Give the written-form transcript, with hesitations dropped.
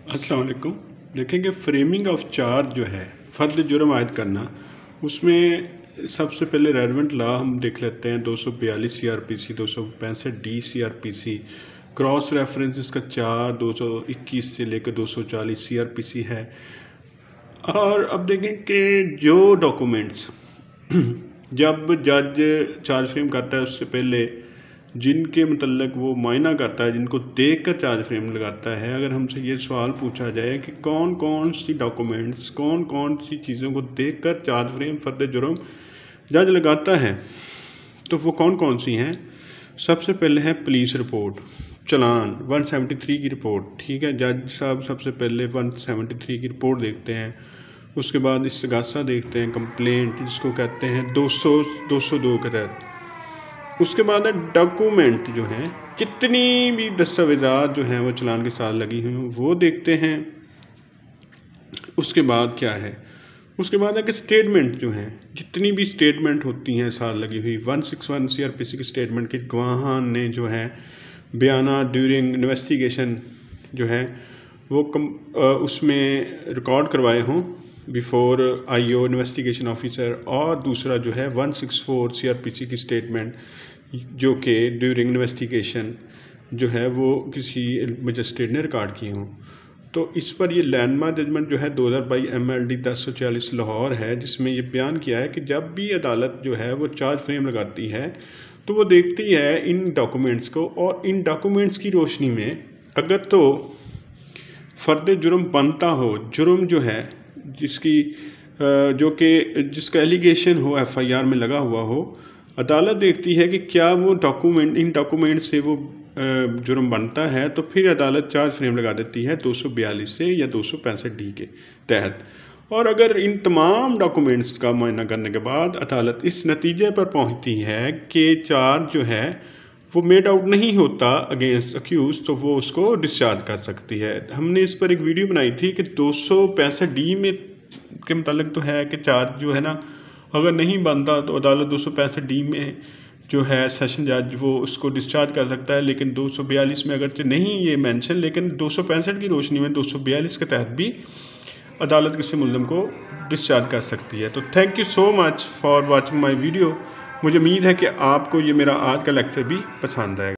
अस्सलाम वालेकुम। देखेंगे फ्रेमिंग ऑफ चार्ज जो है फ़र्द जुर्म आयद करना, उसमें सबसे पहले रेलेवेंट लॉ हम देख लेते हैं 242 CRPC 265 D CRPC। Cross reference इसका 221 से लेकर 240 CRPC है। और अब देखें कि जो डॉक्यूमेंट्स जब जज चार्ज फ्रेम करता है उससे पहले जिनके मतलब वो मायना करता है, जिनको देखकर चार्ज फ्रेम लगाता है, अगर हमसे ये सवाल पूछा जाए कि कौन कौन सी डॉक्यूमेंट्स, कौन कौन सी चीज़ों को देखकर चार्ज फ्रेम फ़र्द जुर्म जज लगाता है, तो वो कौन कौन सी हैं। सबसे पहले है पुलिस रिपोर्ट, चालान 173 की रिपोर्ट। ठीक है, जज साहब सबसे पहले 173 की रिपोर्ट देखते हैं। उसके बाद इस्तगासा देखते हैं, कंप्लेंट जिसको कहते हैं 202 के तहत। उसके बाद है डॉक्यूमेंट जो हैं, जितनी भी दस्तावेज़ात जो हैं वो चालान के साथ लगी हुई हैं वो देखते हैं। उसके बाद क्या है, उसके बाद है कि स्टेटमेंट जो हैं, जितनी भी स्टेटमेंट होती हैं साथ लगी हुई 161 CRPC की स्टेटमेंट के गवाहां ने जो है बयाना ड्यूरिंग इन्वेस्टिगेशन जो है वो उसमें रिकॉर्ड करवाए हों बिफोर IO इन्वेस्टिगेशन ऑफिसर। और दूसरा जो है 164 CRPC की स्टेटमेंट जो कि ड्यूरिंग इन्वेस्टिगेशन जो है वो किसी मजिस्ट्रेट ने रिकॉर्ड की हों। तो इस पर ये लैंडमार्क जजमेंट जो है 2022 MLD 1040 लाहौर है, जिसमें ये बयान किया है कि जब भी अदालत जो है वो चार्ज फ्रेम लगाती है तो वो देखती है इन डॉक्यूमेंट्स को, और इन डॉक्यूमेंट्स की रोशनी में अगर तो फ़र्द जुर्म बनता हो, जुर्म जो है जिसकी जो कि जिसका एलिगेशन हो FIR में लगा हुआ हो, अदालत देखती है कि क्या वो डॉक्यूमेंट, इन डॉक्यूमेंट से वो जुर्म बनता है, तो फिर अदालत चार्ज फ्रेम लगा देती है 242 से या 265 D के तहत। और अगर इन तमाम डॉक्यूमेंट्स का मुआयना करने के बाद अदालत इस नतीजे पर पहुंचती है कि चार्ज जो है वो मेड आउट नहीं होता अगेंस्ट अक्यूज, तो वो उसको डिस्चार्ज कर सकती है। हमने इस पर एक वीडियो बनाई थी कि 265 D में के मुतालिक तो है कि चार्ज जो है ना अगर नहीं बनता तो अदालत 265 D में जो है सेशन जज वो उसको डिस्चार्ज कर सकता है, लेकिन 242 में अगरचे नहीं ये मेंशन, लेकिन 265 की रोशनी में 242 के तहत भी अदालत किसी मुल्ज़िम को डिस्चार्ज कर सकती है। तो thank you so much for watching my video. मुझे उम्मीद है कि आपको ये मेरा आज का लेक्चर भी पसंद आएगा।